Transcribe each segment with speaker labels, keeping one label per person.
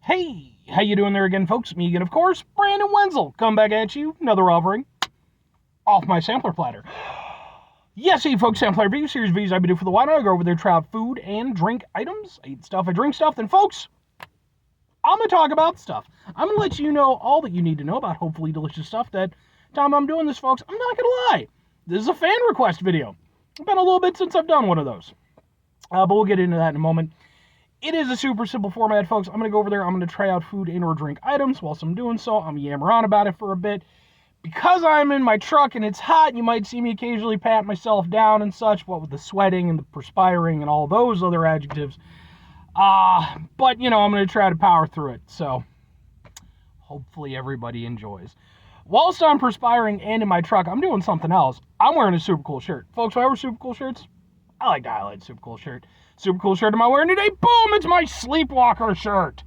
Speaker 1: Hey, how you doing there again, folks? Me again, of course, Brandon Wenzel. Come back at you, another offering off my sampler platter. Yes, hey, folks, sampler review series videos I've been doing for the while now. I go over there, try out food and drink items. I eat stuff, I drink stuff. Then, folks, I'm going to talk about stuff. I'm going to let you know all that you need to know about hopefully delicious stuff. That time I'm doing this, folks, I'm not going to lie. This is a fan request video. It's been a little bit since I've done one of those. But we'll get into that in a moment. It is a super simple format, folks. I'm going to go over there. I'm going to try out food and or drink items. Whilst I'm doing so, I'm yammer on about it for a bit. Because I'm in my truck and it's hot, you might see me occasionally pat myself down and such, what with the sweating and the perspiring and all those other adjectives. But, you know, I'm going to try to power through it. So, hopefully everybody enjoys. Whilst I'm perspiring and in my truck, I'm doing something else. I'm wearing a super cool shirt. Folks, when I wear super cool shirts, I like to highlight super cool shirt. Super cool shirt am I wearing today? Boom! It's my Sleepwalker shirt.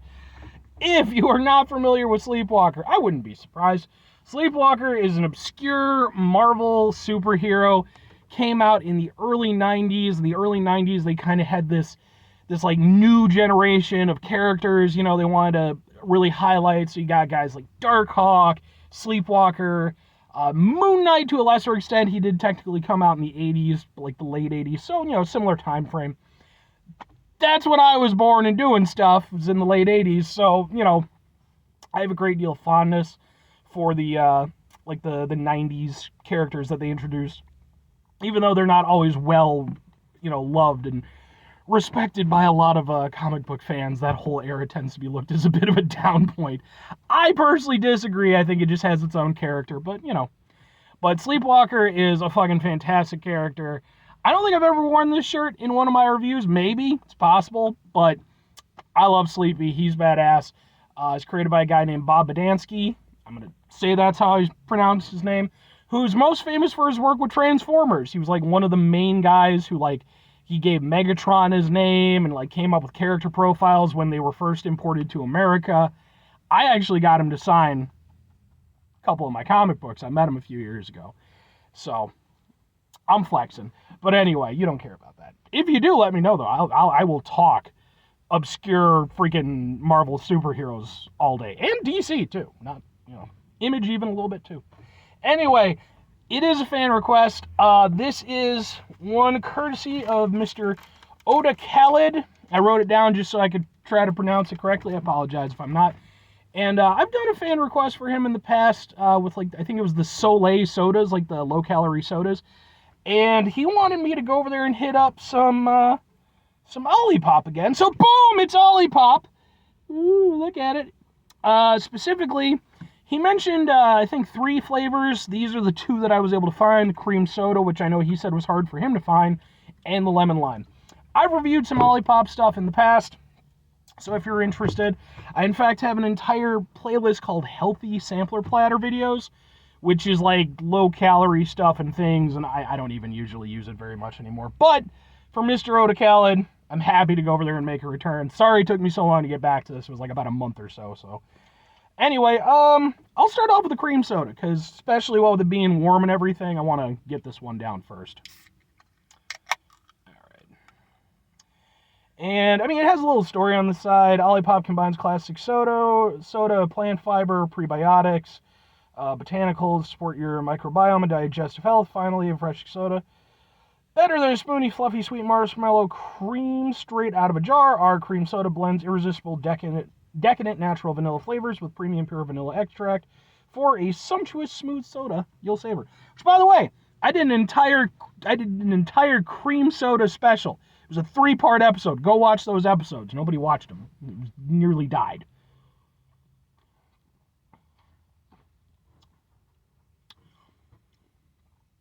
Speaker 1: If you are not familiar with Sleepwalker, I wouldn't be surprised. Sleepwalker is an obscure Marvel superhero. Came out in the early 90s. In the early 90s, they kind of had this like new generation of characters. You know, they wanted to really highlight. So you got guys like Darkhawk, Sleepwalker, Moon Knight to a lesser extent. He did technically come out in the 80s, like the late 80s. So, you know, similar time frame. That's when I was born and doing stuff. It was in the late 80s. So, you know, I have a great deal of fondness for the, like the 90s characters that they introduced. Even though they're not always well, you know, loved and respected by a lot of comic book fans, that whole era tends to be looked as a bit of a down point. I personally disagree. I think it just has its own character, but, you know. But Sleepwalker is a fucking fantastic character. I don't think I've ever worn this shirt in one of my reviews. Maybe. It's possible. But I love Sleepy. He's badass. It's created by a guy named Bob Badansky. I'm going to say that's how I pronounce his name. Who's most famous for his work with Transformers. He was like one of the main guys who like, he gave Megatron his name and like came up with character profiles when they were first imported to America. I actually got him to sign a couple of my comic books. I met him a few years ago. So, I'm flexing. But anyway, you don't care about that. If you do, let me know, though. I will talk obscure freaking Marvel superheroes all day. And DC, too. Not, you know, Image even a little bit, too. Anyway, it is a fan request. This is one courtesy of Mr Odehkhaled. I wrote it down just so I could try to pronounce it correctly. I apologize if I'm not. And I've done a fan request for him in the past with, like, I think it was the Soleil sodas, like the low-calorie sodas. And he wanted me to go over there and hit up some Olipop again. So, boom, it's Olipop. Ooh, look at it. Specifically, he mentioned, I think, 3 flavors. These are the 2 that I was able to find. Cream soda, which I know he said was hard for him to find, and the lemon lime. I've reviewed some Olipop stuff in the past, so if you're interested, I, in fact, have an entire playlist called Healthy Sampler Platter Videos, which is like low-calorie stuff and things, and I don't even usually use it very much anymore. But for Mr. Odehkhaled, I'm happy to go over there and make a return. Sorry it took me so long to get back to this. It was like about a month or so. Anyway, I'll start off with the cream soda, because especially with it being warm and everything, I want to get this one down first. Alright. And, I mean, it has a little story on the side. Olipop combines classic soda, plant fiber, prebiotics, botanicals, support your microbiome and digestive health. Finally, a fresh soda. Better than a spoony, fluffy, sweet marshmallow cream straight out of a jar. Our cream soda blends irresistible, decadent natural vanilla flavors with premium pure vanilla extract for a sumptuous, smooth soda you'll savor. Which, by the way, I did an entire cream soda special. It was a 3-part episode. Go watch those episodes. Nobody watched them. It nearly died.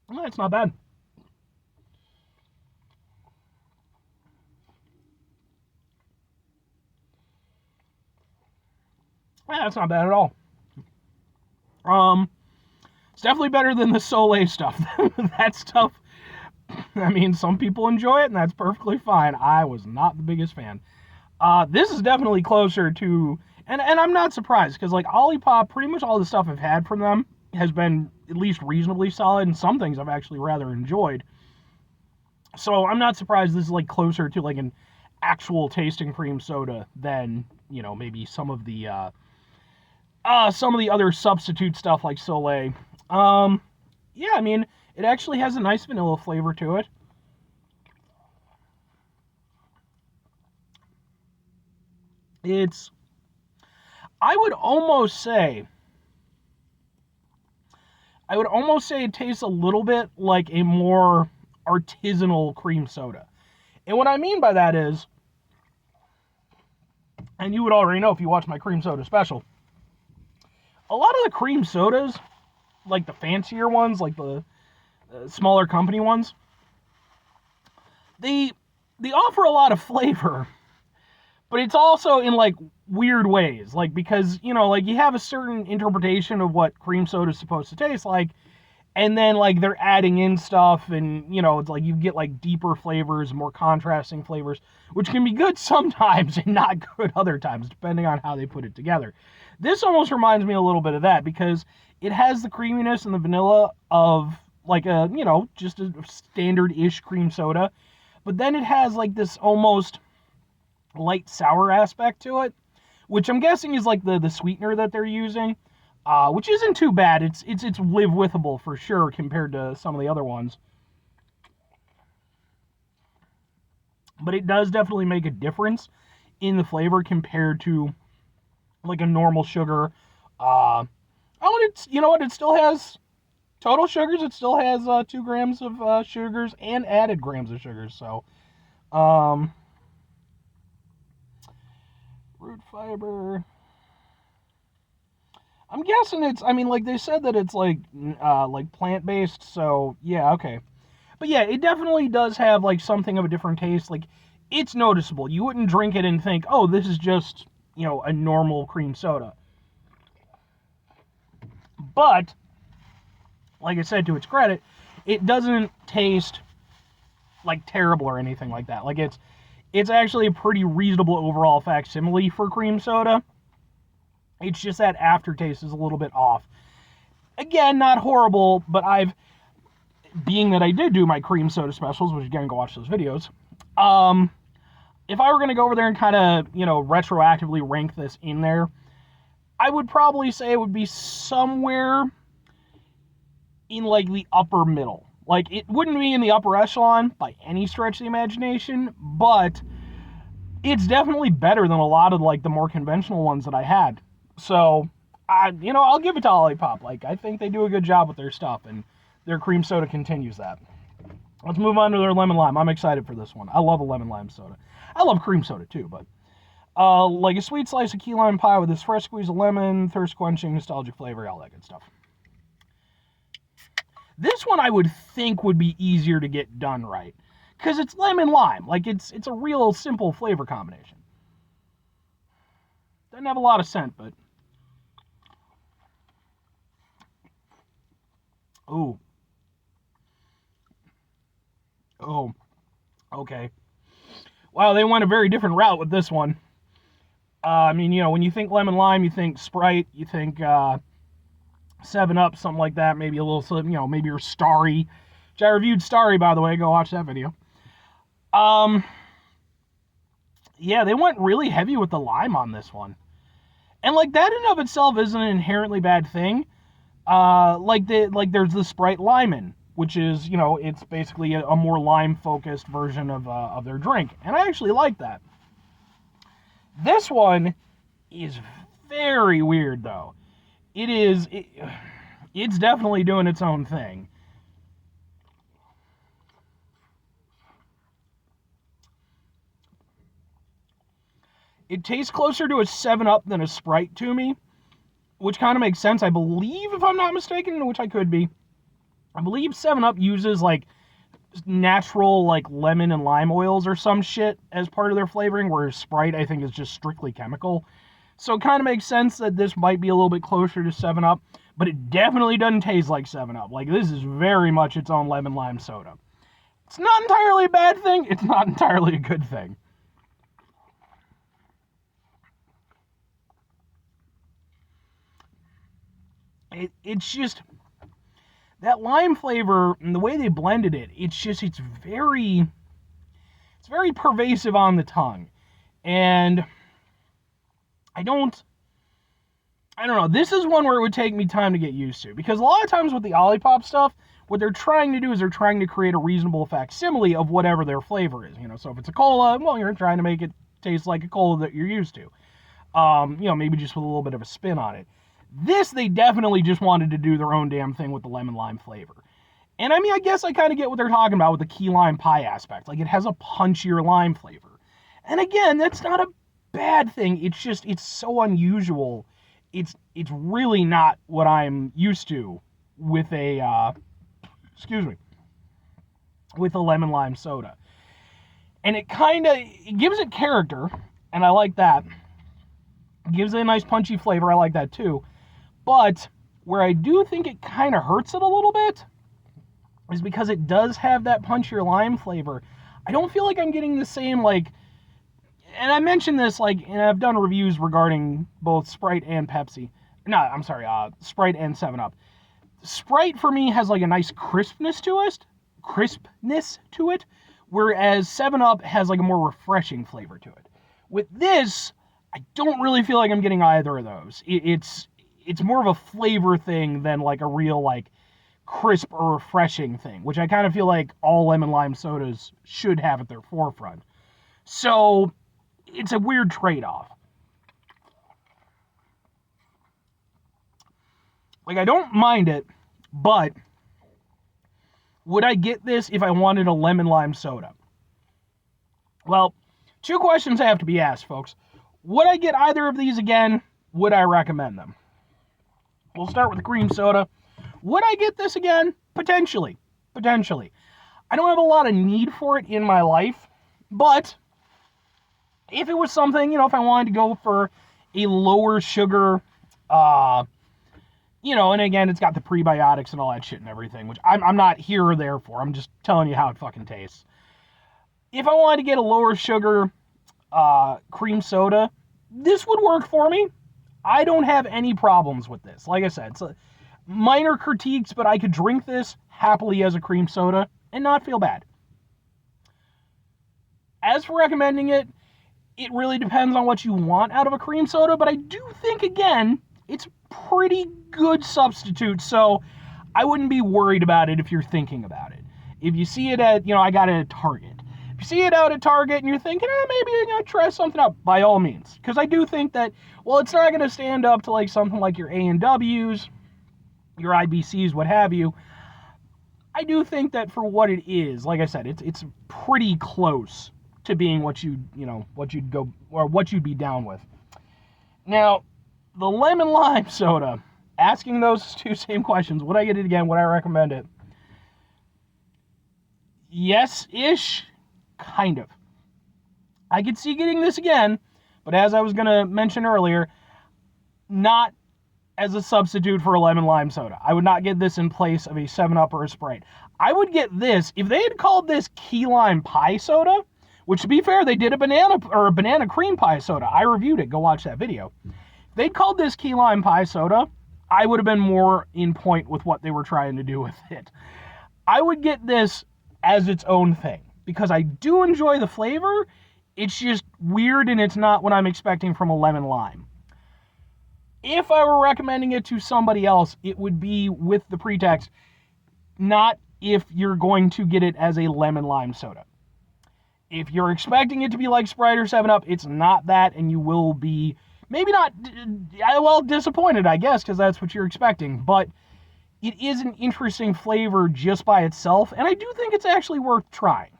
Speaker 1: It's not bad. It's not bad at all. It's definitely better than the Soleil stuff. That stuff, I mean, some people enjoy it, and that's perfectly fine. I was not the biggest fan. This is definitely closer to, and I'm not surprised, because, like, Olipop, pretty much all the stuff I've had from them has been at least reasonably solid, and some things I've actually rather enjoyed. So I'm not surprised this is like closer to like an actual tasting cream soda than maybe some of the other substitute stuff like Soleil. Yeah, I mean, it actually has a nice vanilla flavor to it. I would almost say it tastes a little bit like a more artisanal cream soda. And what I mean by that is, and you would already know if you watch my cream soda special, a lot of the cream sodas, like the fancier ones, like the smaller company ones, they offer a lot of flavor, but it's also in like weird ways, like because like you have a certain interpretation of what cream soda is supposed to taste like, and then like they're adding in stuff, and it's like you get like deeper flavors, more contrasting flavors, which can be good sometimes and not good other times, depending on how they put it together. This almost reminds me a little bit of that, because it has the creaminess and the vanilla of like a just a standard-ish cream soda, but then it has like this almost light sour aspect to it, which I'm guessing is like the sweetener that they're using, which isn't too bad. It's live withable for sure compared to some of the other ones, but it does definitely make a difference in the flavor compared to like a normal sugar. Oh, and it's it still has total sugars. It still has 2 grams of sugars and added grams of sugars. So, root fiber. I'm guessing it's. I mean, like they said that it's like plant based. So yeah, okay. But yeah, it definitely does have like something of a different taste. Like it's noticeable. You wouldn't drink it and think, oh, this is just a normal cream soda. But like I said, to its credit, it doesn't taste like terrible or anything like that. Like it's actually a pretty reasonable overall facsimile for cream soda. It's just that aftertaste is a little bit off. Again, not horrible, but being that I did do my cream soda specials, which again, go watch those videos. If I were going to go over there and kind of, retroactively rank this in there, I would probably say it would be somewhere in like the upper middle. Like it wouldn't be in the upper echelon by any stretch of the imagination, but it's definitely better than a lot of like the more conventional ones that I had. So, I'll give it to Olipop. Like I think they do a good job with their stuff, and their cream soda continues that. Let's move on to their lemon lime. I'm excited for this one. I love a lemon lime soda. I love cream soda too, but like a sweet slice of key lime pie with this fresh squeeze of lemon, thirst quenching, nostalgic flavor, all that good stuff. This one I would think would be easier to get done right, because it's lemon lime. Like it's a real simple flavor combination. Doesn't have a lot of scent, but oh, okay. Wow, they went a very different route with this one. I mean, when you think lemon lime, you think Sprite, you think 7-Up, something like that. Maybe a little, maybe your Starry, which I reviewed Starry, by the way. Go watch that video. Yeah, they went really heavy with the lime on this one. And, like, that in and of itself isn't an inherently bad thing. There's the Sprite Limin', which is, it's basically a more lime-focused version of their drink. And I actually like that. This one is very weird, though. It's definitely doing its own thing. It tastes closer to a 7-Up than a Sprite to me, which kind of makes sense. I believe, if I'm not mistaken, which I could be, I believe 7-Up uses, like, natural, like, lemon and lime oils or some shit as part of their flavoring, whereas Sprite, I think, is just strictly chemical. So it kind of makes sense that this might be a little bit closer to 7-Up, but it definitely doesn't taste like 7-Up. Like, this is very much its own lemon lime soda. It's not entirely a bad thing. It's not entirely a good thing. It's just that lime flavor and the way they blended it. It's very pervasive on the tongue, and I don't know. This is one where it would take me time to get used to, because a lot of times with the Olipop stuff, what they're trying to do is they're trying to create a reasonable facsimile of whatever their flavor is. So if it's a cola, well, you're trying to make it taste like a cola that you're used to. Maybe just with a little bit of a spin on it. This, they definitely just wanted to do their own damn thing with the lemon lime flavor. And I mean, I guess I kind of get what they're talking about with the key lime pie aspect. Like, it has a punchier lime flavor. And again, that's not a bad thing. It's just, it's so unusual. It's really not what I'm used to with a, with a lemon lime soda. And it gives it character, and I like that. It gives it a nice punchy flavor, I like that too. But where I do think it kind of hurts it a little bit is because it does have that punchier lime flavor. I don't feel like I'm getting the same, like, and I mentioned this, like, and I've done reviews regarding both Sprite and Pepsi. No, I'm sorry, Sprite and 7-Up. Sprite, for me, has, like, a nice crispness to it, whereas 7-Up has, like, a more refreshing flavor to it. With this, I don't really feel like I'm getting either of those. It's more of a flavor thing than, like, a real, like, crisp or refreshing thing, which I kind of feel like all lemon lime sodas should have at their forefront. So it's a weird trade-off. Like, I don't mind it, but would I get this if I wanted a lemon lime soda? Well, two questions have to be asked, folks. Would I get either of these again? Would I recommend them? We'll start with the cream soda. Would I get this again? Potentially. I don't have a lot of need for it in my life, but if it was something, if I wanted to go for a lower sugar, and again, it's got the prebiotics and all that shit and everything, which I'm not here or there for. I'm just telling you how it fucking tastes. If I wanted to get a lower sugar cream soda, this would work for me. I don't have any problems with this. Like I said, it's minor critiques, but I could drink this happily as a cream soda and not feel bad. As for recommending it, it really depends on what you want out of a cream soda, but I do think, again, it's a pretty good substitute, so I wouldn't be worried about it if you're thinking about it. If you see it at, I got it at Target. If you see it out at Target and you're thinking, maybe try something out, by all means. Because I do think that, well, it's not going to stand up to like something like your A&Ws, your IBCs, what have you. I do think that for what it is, like I said, it's pretty close to being what you'd be down with. Now, the lemon lime soda, asking those two same questions, would I get it again? Would I recommend it? Yes-ish, kind of. I could see getting this again, but as I was going to mention earlier, not as a substitute for a lemon lime soda. I would not get this in place of a 7-Up or a Sprite. I would get this, if they had called this key lime pie soda, which, to be fair, they did a banana cream pie soda. I reviewed it. Go watch that video. If they'd called this key lime pie soda, I would have been more in point with what they were trying to do with it. I would get this as its own thing, because I do enjoy the flavor. It's just weird, and it's not what I'm expecting from a lemon lime. If I were recommending it to somebody else, it would be with the pretext, not if you're going to get it as a lemon lime soda. If you're expecting it to be like Sprite or 7-Up, it's not that, and you will be maybe not, disappointed, I guess, because that's what you're expecting. But it is an interesting flavor just by itself, and I do think it's actually worth trying.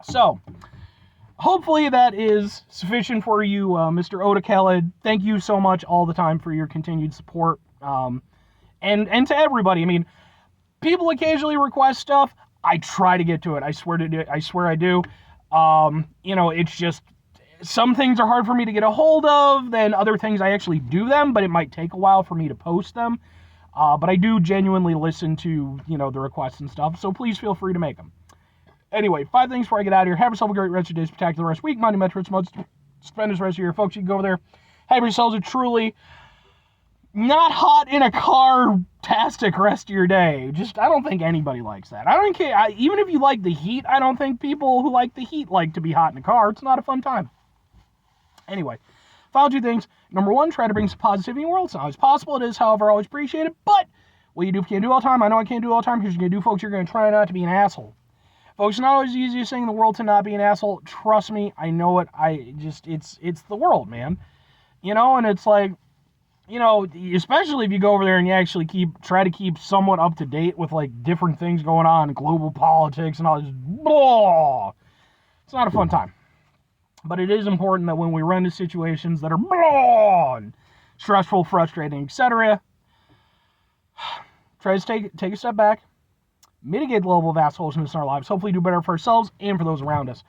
Speaker 1: So, hopefully that is sufficient for you, Mr. Odehkhaled. Thank you so much all the time for your continued support. And to everybody, I mean, people occasionally request stuff. I try to get to it. I swear I do. It's just, some things are hard for me to get a hold of, then other things I actually do them, but it might take a while for me to post them. But I do genuinely listen to, the requests and stuff, so please feel free to make them. Anyway, 5 things before I get out of here. Have yourself a great rest of your day, spectacular rest of the week, Monday, Metro, most stupendous rest of your year. Folks, you can go over there, have yourselves a truly not hot in a car-tastic rest of your day. Just, I don't think anybody likes that. I don't care. Even if you like the heat, I don't think people who like the heat like to be hot in a car. It's not a fun time. Anyway, Final two things. Number one, try to bring some positivity in the world. It's not always possible. It is, however, always appreciated. But what you do if you can't do all the time, I know I can't do all the time. Here's what you're going to do, folks. You're going to try not to be an asshole. Folks, it's not always the easiest thing in the world to not be an asshole. Trust me, I know it. It's the world, man. You know, and it's like, you know, especially if you go over there and you actually try to keep somewhat up to date with, like, different things going on, global politics and all this, blah. It's not a fun time. But it is important that when we run into situations that are blah, and stressful, frustrating, etc., try to take a step back, mitigate the level of assholishness in our lives, hopefully do better for ourselves and for those around us.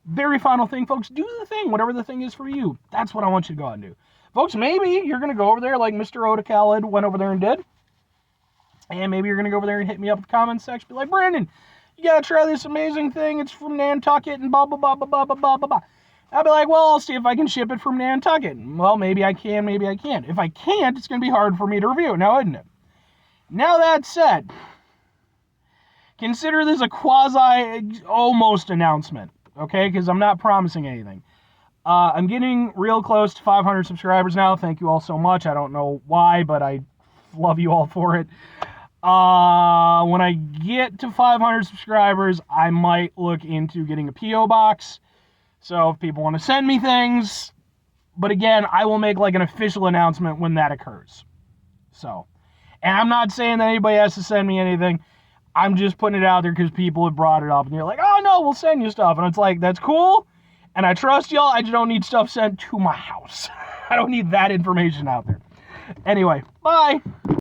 Speaker 1: Very final thing, folks, do the thing, whatever the thing is for you. That's what I want you to go out and do. Folks, maybe you're going to go over there like Mr. Odehkhaled went over there and did. And maybe you're going to go over there and hit me up in the comments section. Be like, Brandon, you got to try this amazing thing. It's from Nantucket and blah, blah, blah, blah, blah, blah, blah, blah. I'll be like, well, I'll see if I can ship it from Nantucket. Well, maybe I can, maybe I can't. If I can't, it's going to be hard for me to review. Now, isn't it? Now that said, consider this a quasi-almost announcement, okay? Because I'm not promising anything. I'm getting real close to 500 subscribers now. Thank you all so much. I don't know why, but I love you all for it. When I get to 500 subscribers, I might look into getting a P.O. box. So if people want to send me things, but again, I will make like an official announcement when that occurs. So, and I'm not saying that anybody has to send me anything. I'm just putting it out there because people have brought it up and you're like, oh no, we'll send you stuff. And it's like, that's cool. And I trust y'all. I just don't need stuff sent to my house. I don't need that information out there. Anyway, bye.